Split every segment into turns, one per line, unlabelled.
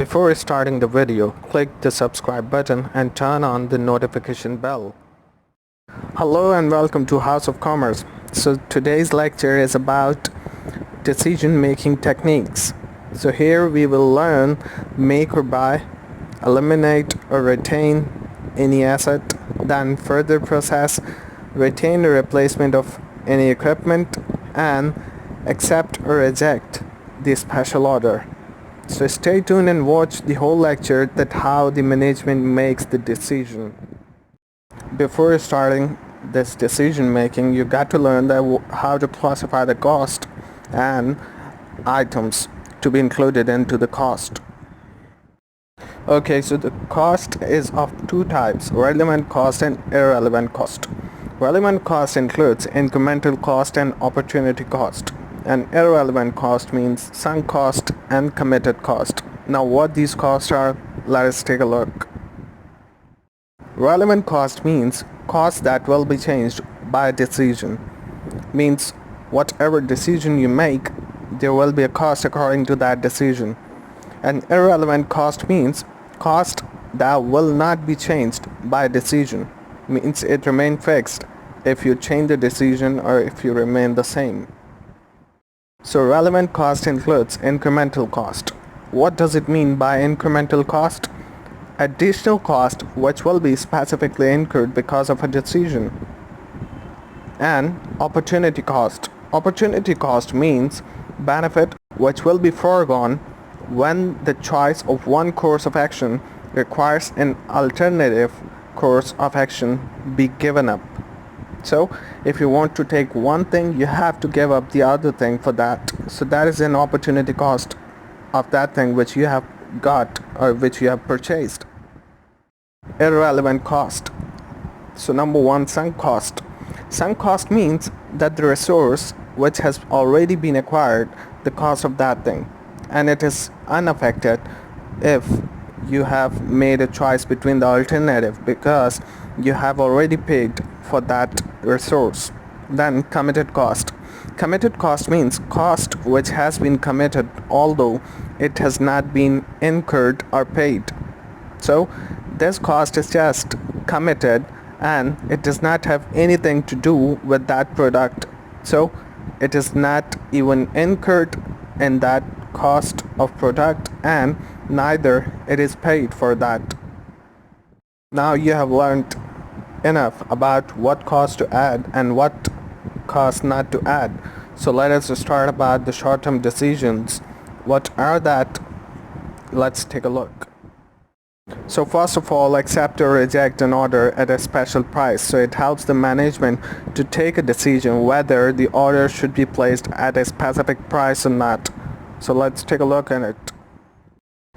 Before starting the video, click the subscribe button and turn on the notification bell. Hello and welcome to House of Commerce. So today's lecture is about decision making techniques. So here we will learn make or buy, eliminate or retain any asset, then further process, retain or replacement of any equipment, and accept or reject the special order. So stay tuned and watch the whole lecture that how the management makes the decision. Before starting this decision making, you got to learn how to classify the cost and items to be included into the cost. Okay, so the cost is of two types, relevant cost and irrelevant cost. Relevant cost includes incremental cost and opportunity cost. And irrelevant cost means sunk cost and committed cost. Now what these costs are, let us take a look. Relevant cost means cost that will be changed by a decision. Means whatever decision you make, there will be a cost according to that decision. And irrelevant cost means cost that will not be changed by a decision. Means it remain fixed if you change the decision or if you remain the same. So relevant cost includes incremental cost. What does it mean by incremental cost? Additional cost which will be specifically incurred because of a decision. And opportunity cost. Opportunity cost means benefit which will be foregone when the choice of one course of action requires an alternative course of action be given up. So if you want to take one thing, you have to give up the other thing for that. So that is an opportunity cost of that thing which you have got or which you have purchased. Irrelevant cost. So number one, sunk cost. Sunk cost means that the resource which has already been acquired, the cost of that thing, and it is unaffected if you have made a choice between the alternative because you have already paid for that resource. Then committed cost. Committed cost means cost which has been committed although it has not been incurred or paid. So this cost is just committed and it does not have anything to do with that product. So it is not even incurred in that cost of product and neither it is paid for that. Now you have learned enough about what cost to add and what cost not to add. So let us start about the short-term decisions. What are that? Let's take a look. So first of all, accept or reject an order at a special price. So it helps the management to take a decision whether the order should be placed at a specific price or not. So let's take a look at it.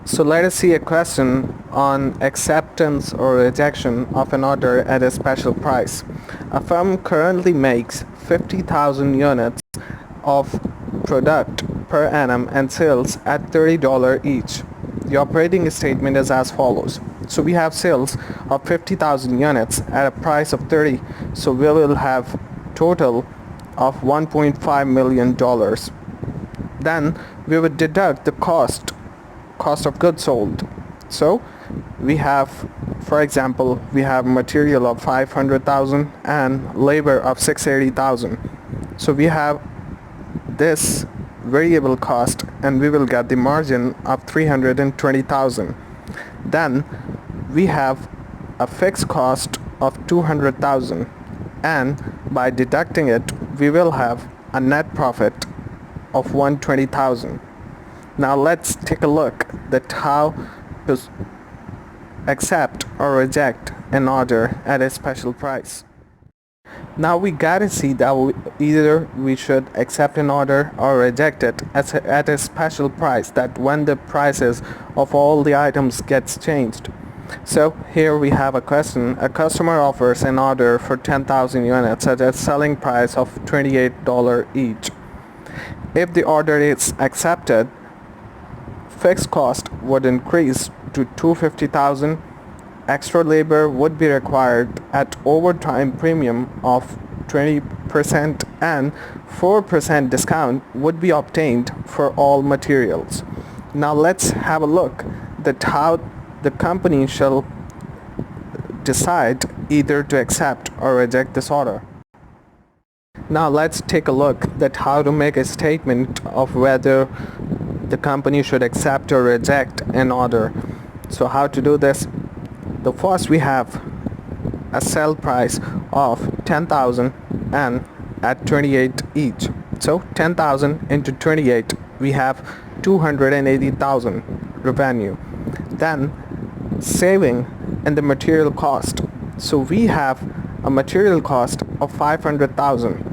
So let us see a question on acceptance or rejection of an order at a special price. A firm currently makes 50,000 units of product per annum and sells at $30 each. The operating statement is as follows. So we have sales of 50,000 units at a price of 30. So we will have total of $1.5 million. Then we would deduct the cost of goods sold. So we have, for example, we have material of 500,000 and labor of 680,000. So we have this variable cost and we will get the margin of 320,000. Then we have a fixed cost of 200,000 and by deducting it we will have a net profit of 120,000. Now let's take a look at how to accept or reject an order at a special price. Now we gotta see that either we should accept an order or reject it at a special price, that when the prices of all the items gets changed. So here we have a question. A customer offers an order for 10,000 units at a selling price of $28 each. If the order is accepted, fixed cost would increase to $250,000. Extra labor would be required at overtime premium of 20% and 4% discount would be obtained for all materials. Now let's have a look that how the company shall decide either to accept or reject this order. Now let's take a look at how to make a statement of whether the company should accept or reject an order. So how to do this? The first we have a sell price of 10,000 and at 28 each. So 10,000 into 28, we have 280,000 revenue. Then saving in the material cost. So we have a material cost of 500,000.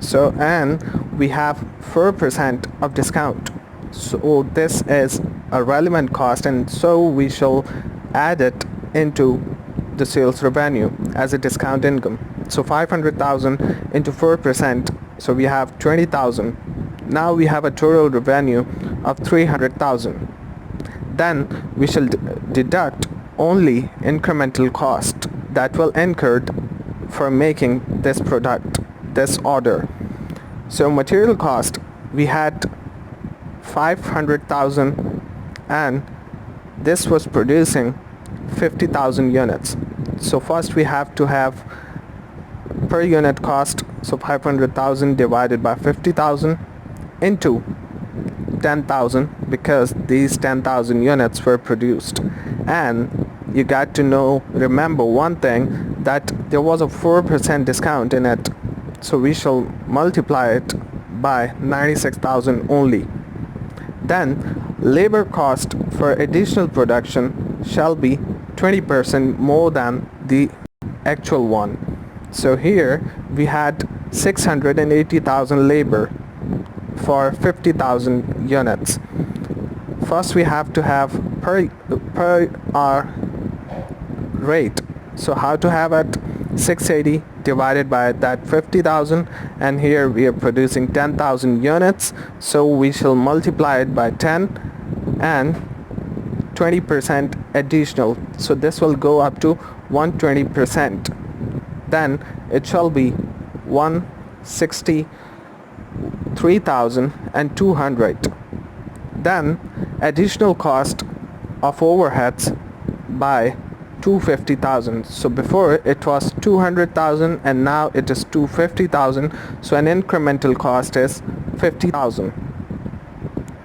So and we have 4% of discount. So this is a relevant cost, and so we shall add it into the sales revenue as a discount income. So 500,000 into 4%, so we have 20,000. Now we have a total revenue of 300,000. Then we shall deduct only incremental cost that will incurred for making this product, this order. So material cost, we had 500,000 and this was producing 50,000 units. So first we have to have per unit cost, so 500,000 divided by 50,000 into 10,000, because these 10,000 units were produced. And you got to remember one thing, that there was a 4% discount in it, so we shall multiply it by 96,000 only. Then labor cost for additional production shall be 20% more than the actual one. So here we had 680,000 labor for 50,000 units. First we have to have per hour rate. So how to have it? 680 divided by that 50,000, and here we are producing 10,000 units, so we shall multiply it by 10 and 20% additional, so this will go up to 120%. Then it shall be 163,200. Then additional cost of overheads by 250,000. So before it was 200,000 and now it is 250,000, so an incremental cost is 50,000.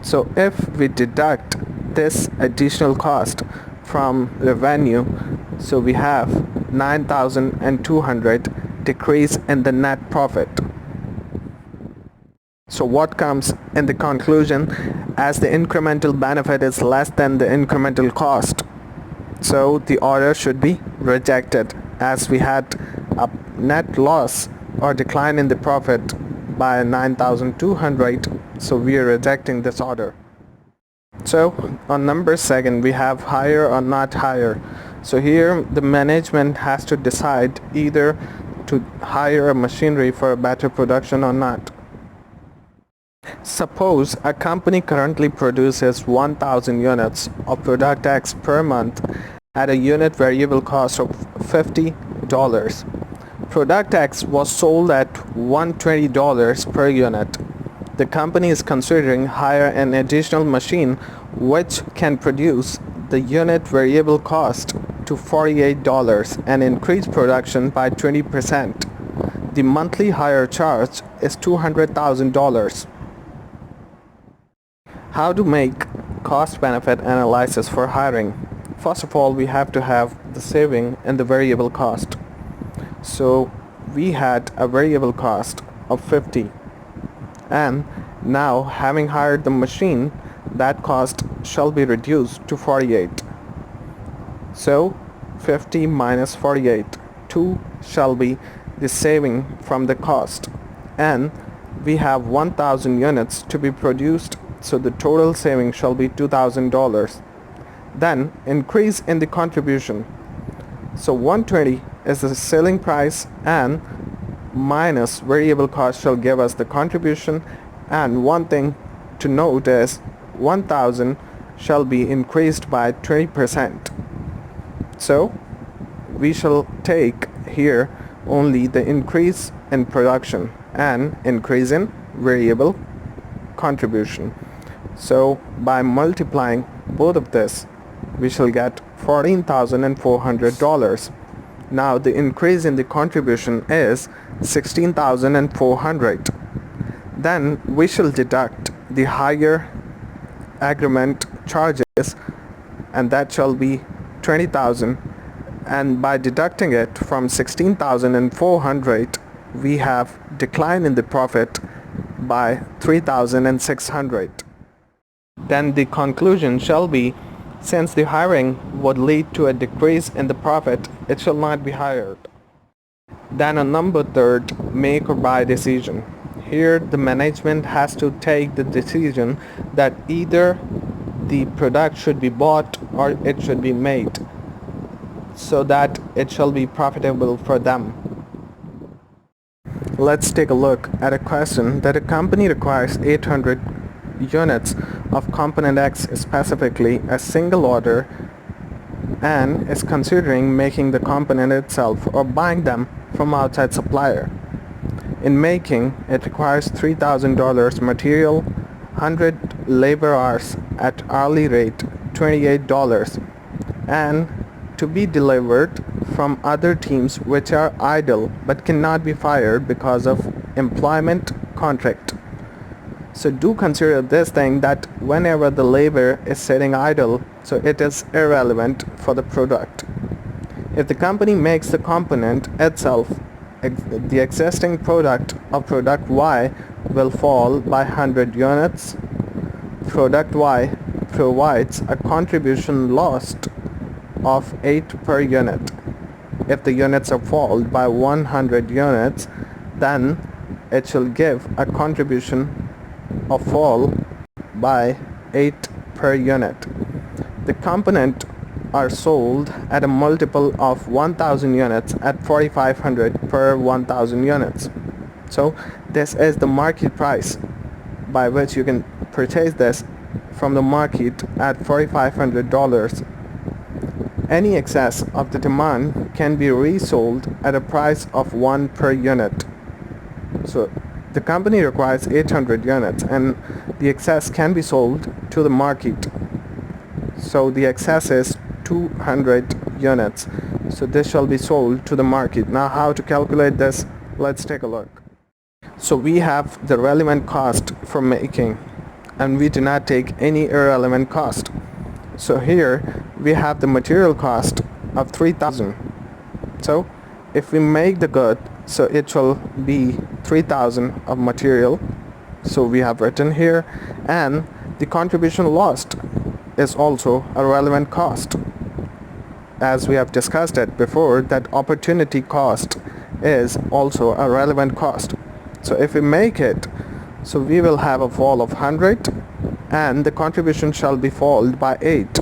So if we deduct this additional cost from revenue, so we have 9,200 decrease in the net profit. So what comes in the conclusion? As the incremental benefit is less than the incremental cost, so the order should be rejected, as we had a net loss or decline in the profit by 9,200, so we are rejecting this order. So on number 2 we have hire or not hire. So here the management has to decide either to hire a machinery for a better production or not. Suppose a company currently produces 1,000 units of product X per month at a unit variable cost of $50. Product X was sold at $120 per unit. The company is considering hire an additional machine which can produce the unit variable cost to $48 and increase production by 20%. The monthly hire charge is $200,000. How to make cost-benefit analysis for hiring? First of all, we have to have the saving and the variable cost. So we had a variable cost of 50, and now having hired the machine, that cost shall be reduced to 48. So 50 minus 48, 2 shall be the saving from the cost, and we have 1,000 units to be produced, so the total saving shall be $2,000. Then increase in the contribution. So 120 is the selling price and minus variable cost shall give us the contribution, and one thing to note is 1,000 shall be increased by 20%. So we shall take here only the increase in production and increase in variable contribution. So by multiplying both of this, we shall get $14,400. Now the increase in the contribution is $16,400. Then we shall deduct the higher agreement charges, and that shall be 20,000, and by deducting it from 16,400 we have decline in the profit by 3,600. Then the conclusion shall be, since the hiring would lead to a decrease in the profit, it shall not be hired. Then on number third, make or buy decision. Here the management has to take the decision that either the product should be bought or it should be made, so that it shall be profitable for them. Let's take a look at a question that a company requires 800 units of component X, specifically a single order, and is considering making the component itself or buying them from outside supplier. In making, it requires $3,000 material, 100 labor hours at hourly rate $28, and to be delivered from other teams which are idle but cannot be fired because of employment contract. So do consider this thing, that whenever the labor is sitting idle, so it is irrelevant for the product. If the company makes the component itself, the existing product of product Y will fall by 100 units. Product Y provides a contribution lost of 8 per unit. If the units are fall by 100 units, then it shall give a contribution of fall by 8 per unit. The component are sold at a multiple of 1000 units at 4500 per 1000 units. So this is the market price by which you can purchase this from the market at $4,500. Any excess of the demand can be resold at a price of 1 per unit. So the company requires 800 units and the excess can be sold to the market. So the excess is 200 units. So this shall be sold to the market. Now how to calculate this? Let's take a look. So we have the relevant cost for making, and we do not take any irrelevant cost. So here we have the material cost of 3,000. So if we make the good, so it shall be 3,000 of material. So we have written here, and the contribution lost is also a relevant cost. As we have discussed it before, that opportunity cost is also a relevant cost. So if we make it, so we will have a fall of 100 and the contribution shall be fall by 8.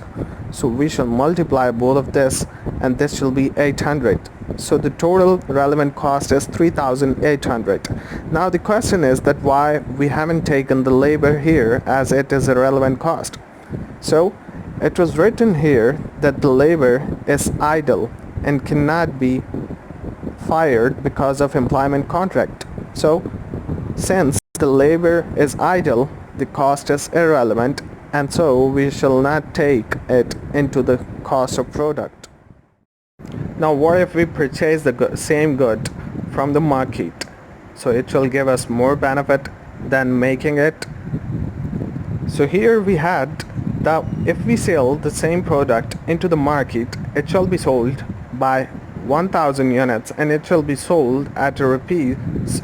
So we shall multiply both of this and this shall be 800. So the total relevant cost is 3,800. Now the question is that why we haven't taken the labor here, as it is a relevant cost. So it was written here that the labor is idle and cannot be fired because of employment contract. So since the labor is idle, the cost is irrelevant, and so we shall not take it into the cost of product. Now what if we purchase the same good from the market? So it shall give us more benefit than making it. So here we had that if we sell the same product into the market, it shall be sold by 1000 units and it shall be sold at a rupees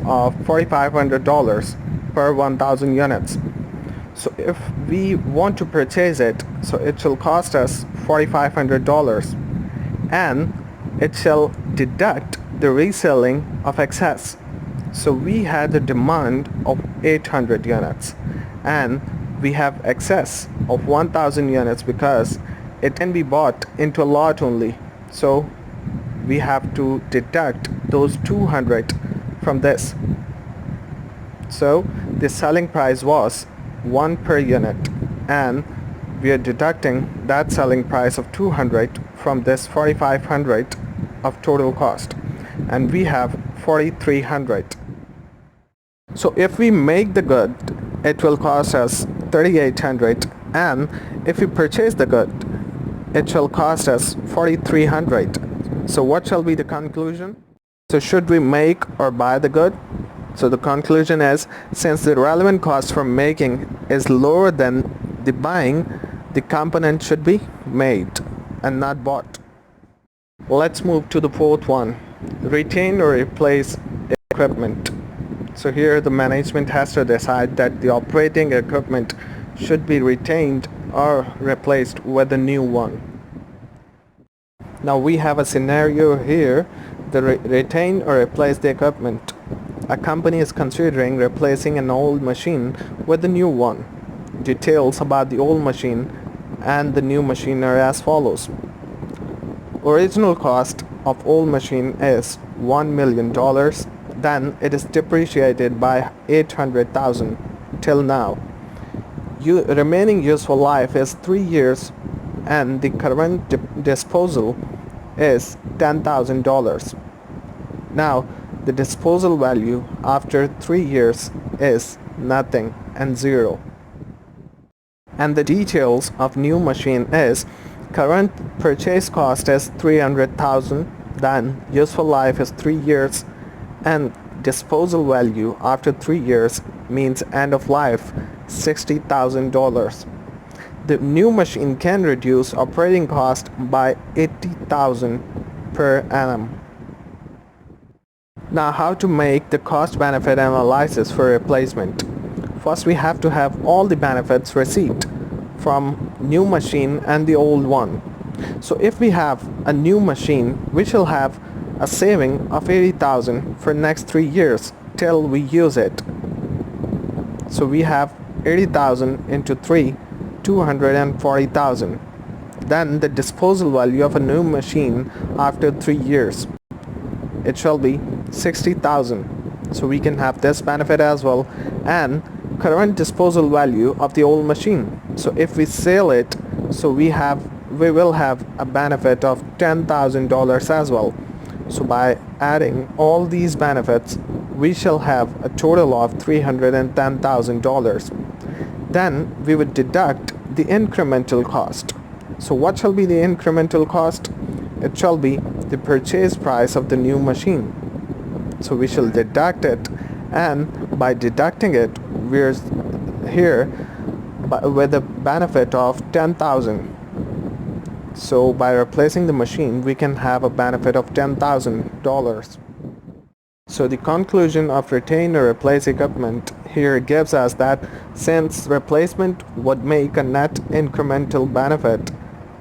of $4,500 per 1000 units. So if we want to purchase it, so it shall cost us $4,500 and it shall deduct the reselling of excess. So we had a demand of 800 units and we have excess of 1000 units because it can be bought into a lot only. So we have to deduct those 200 from this. So the selling price was 1 per unit and we are deducting that selling price of 200 from this 4500 of total cost, and we have 4300. So if we make the good, it will cost us 3800, and if we purchase the good, it shall cost us 4,300. So what shall be the conclusion? So should we make or buy the good? So the conclusion is, since the relevant cost for making is lower than the buying, the component should be made and not bought. Let's move to the fourth one, retain or replace equipment. So here the management has to decide that the operating equipment should be retained or replaced with a new one. Now we have a scenario here, the retain or replace the equipment. A company is considering replacing an old machine with a new one. Details about the old machine and the new machine are as follows. Original cost of old machine is $1 million, then it is depreciated by 800,000 till now. Remaining useful life is 3 years and the current disposal is $10,000. Now the disposal value after 3 years is nothing and zero. And the details of new machine is current purchase cost is 300,000, then useful life is 3 years and disposal value after 3 years means end of life $60,000. The new machine can reduce operating cost by 80,000 per annum. Now how to make the cost benefit analysis for replacement. First we have to have all the benefits received from new machine and the old one. So if we have a new machine, we shall have a saving of 80,000 for next 3 years till we use it. So we have 80,000 into 3, 240,000. Then the disposal value of a new machine after 3 years, it shall be 60,000. So we can have this benefit as well, and current disposal value of the old machine. So if we sell it, so we will have a benefit of $10,000 as well. So by adding all these benefits, we shall have a total of $310,000. Then we would deduct the incremental cost. So what shall be the incremental cost? It shall be the purchase price of the new machine. So we shall deduct it, and by deducting it, we're here with a benefit of 10,000. So by replacing the machine, we can have a benefit of $10,000. So the conclusion of retain or replace equipment here gives us that since replacement would make a net incremental benefit,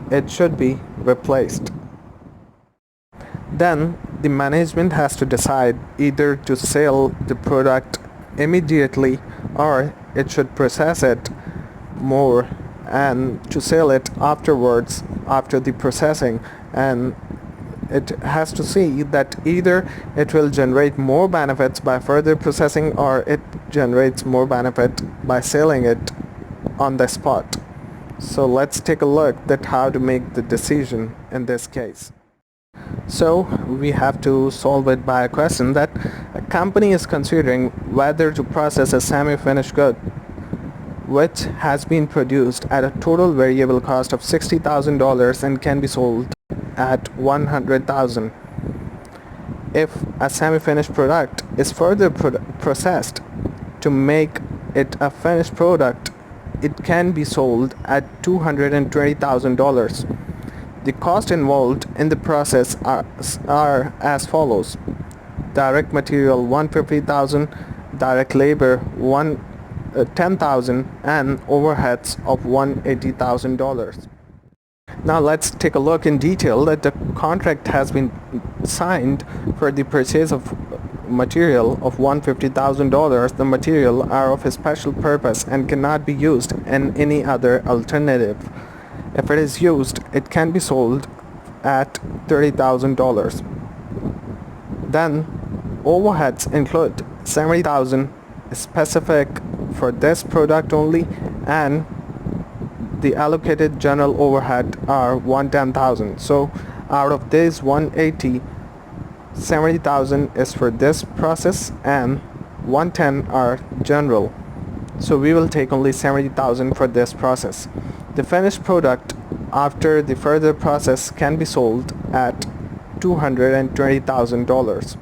it should be replaced. Then the management has to decide either to sell the product immediately or it should process it more and to sell it afterwards after the processing, and it has to see that either it will generate more benefits by further processing or it generates more benefit by selling it on the spot. So let's take a look at how to make the decision in this case. So we have to solve it by a question that a company is considering whether to process a semi-finished good which has been produced at a total variable cost of $60,000 and can be sold at $100,000. If a semi-finished product is further processed to make it a finished product, it can be sold at $220,000. The cost involved in the process are as follows: direct material $150,000, direct labor $10,000, and overheads of $180,000. Now let's take a look in detail that the contract has been signed for the purchase of material of $150,000. The material are of a special purpose and cannot be used in any other alternative. If it is used, it can be sold at $30,000. Then overheads include $70,000 specific for this product only, and the allocated general overhead are $110,000. So out of this 180, 70,000 is for this process and 110 are general. So we will take only 70,000 for this process. The finished product after the further process can be sold at $220,000.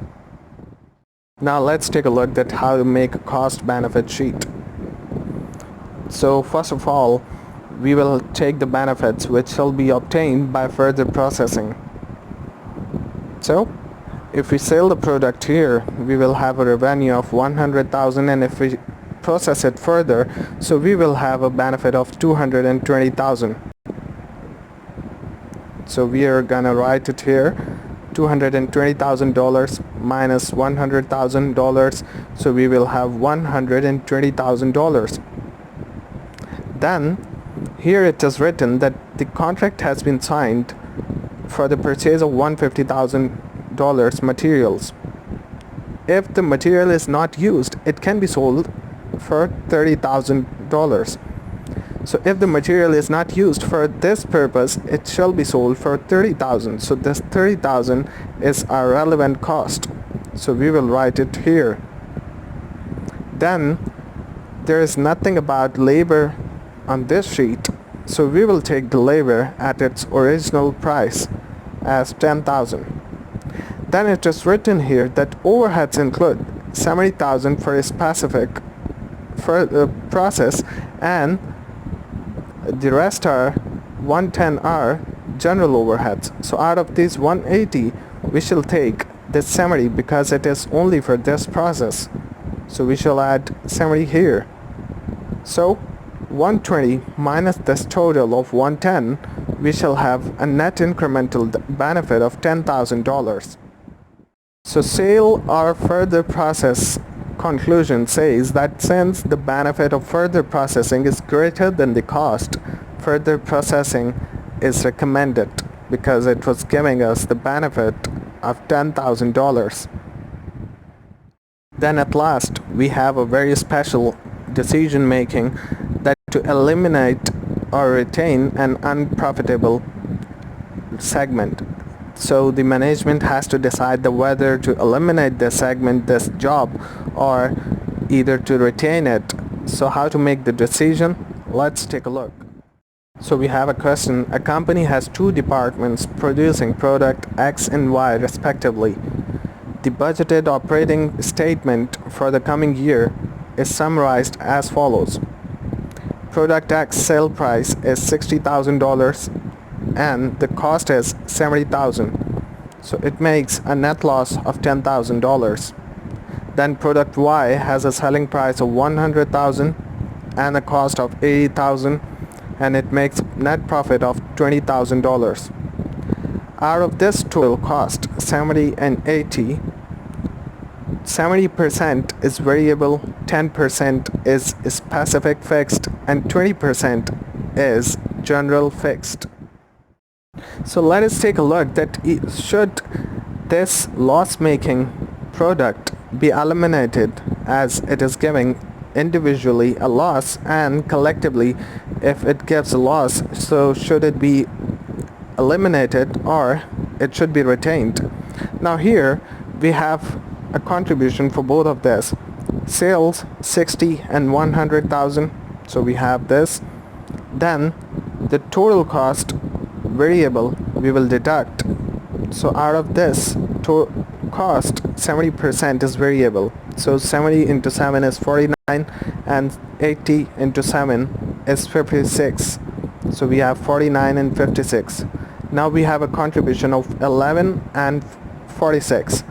Now let's take a look at how to make a cost benefit sheet. So first of all, we will take the benefits which shall be obtained by further processing. So if we sell the product here, we will have a revenue of 100,000, and if we process it further, so we will have a benefit of 220,000. So we are gonna write it here, $220,000 minus $100,000, so we will have $120,000. Then here it is written that the contract has been signed for the purchase of $150,000 materials. If the material is not used, it can be sold for $30,000. So if the material is not used for this purpose, it shall be sold for $30,000. So this $30,000 is our relevant cost. So we will write it here. Then there is nothing about labor on this sheet. So we will take the labor at its original price as 10,000. Then it is written here that overheads include 70,000 for a specific process, and the rest are 110 are general overheads. So out of these 180, we shall take this 70 because it is only for this process. So we shall add 70 here. So 120 minus this total of 110, we shall have a net incremental benefit of $10,000. So sale or further process conclusion says that since the benefit of further processing is greater than the cost, further processing is recommended because it was giving us the benefit of $10,000. Then at last we have a very special decision making, that to eliminate or retain an unprofitable segment. So the management has to decide whether to eliminate this segment, this job, or either to retain it. So how to make the decision? Let's take a look. So we have a question. A company has two departments producing product X and Y respectively. The budgeted operating statement for the coming year is summarized as follows. Product X sale price is $60,000 and the cost is $70,000. So it makes a net loss of $10,000. Then product Y has a selling price of $100,000 and a cost of $80,000, and it makes net profit of $20,000. Out of this total cost, 70 and 80, 70% is variable, 10% is specific fixed, and 20% is general fixed. So let us take a look that should this loss-making product be eliminated, as it is giving individually a loss and collectively if it gives a loss, so should it be eliminated or it should be retained. Now here we have a contribution for both of this. Sales 60 and 100,000, so we have this. Then the total cost variable we will deduct. So out of this cost, 70% is variable. So 70 into 7 is 49 and 80 into 7 is 56. So we have 49 and 56. Now we have a contribution of 11 and 46.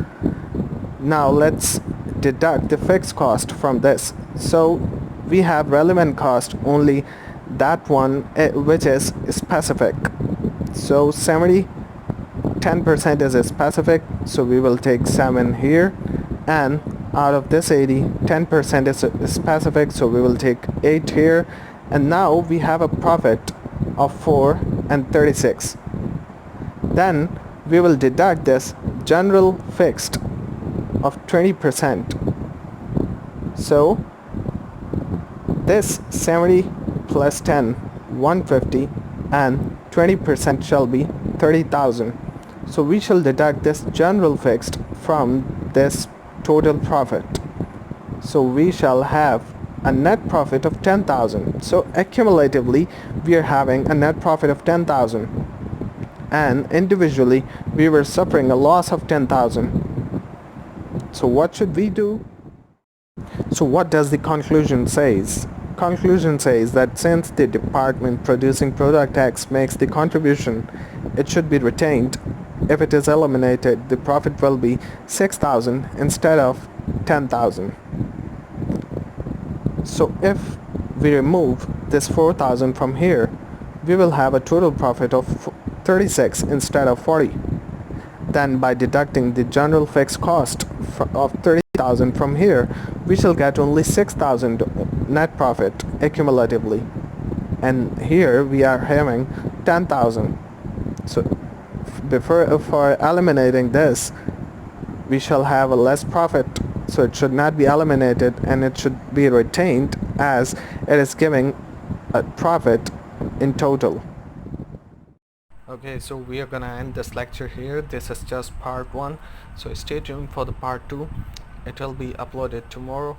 Now let's deduct the fixed cost from this. So we have relevant cost only that one which is specific. So 70, 10% is specific, so we will take 7 here, and out of this 80, 10% is specific, so we will take 8 here, and now we have a profit of 4 and 36. Then we will deduct this general fixed of 20%. So this 70 plus 10, 150, and 20% shall be 30,000. So we shall deduct this general fixed from this total profit. So we shall have a net profit of 10,000. So accumulatively we are having a net profit of 10,000, and individually we were suffering a loss of 10,000. So what should we do? So what does the conclusion says? Conclusion says that since the department producing product X makes the contribution, it should be retained. If it is eliminated, the profit will be 6,000 instead of 10,000. So if we remove this 4,000 from here, we will have a total profit of 36 instead of 40. Then by deducting the general fixed cost of 30,000 from here, we shall get only 6,000 net profit accumulatively. And here we are having 10,000. So for eliminating this, we shall have a less profit. So it should not be eliminated and it should be retained, as it is giving a profit in total. Okay, so we are gonna end this lecture here. This is just part 1, so stay tuned for the part 2. It will be uploaded tomorrow.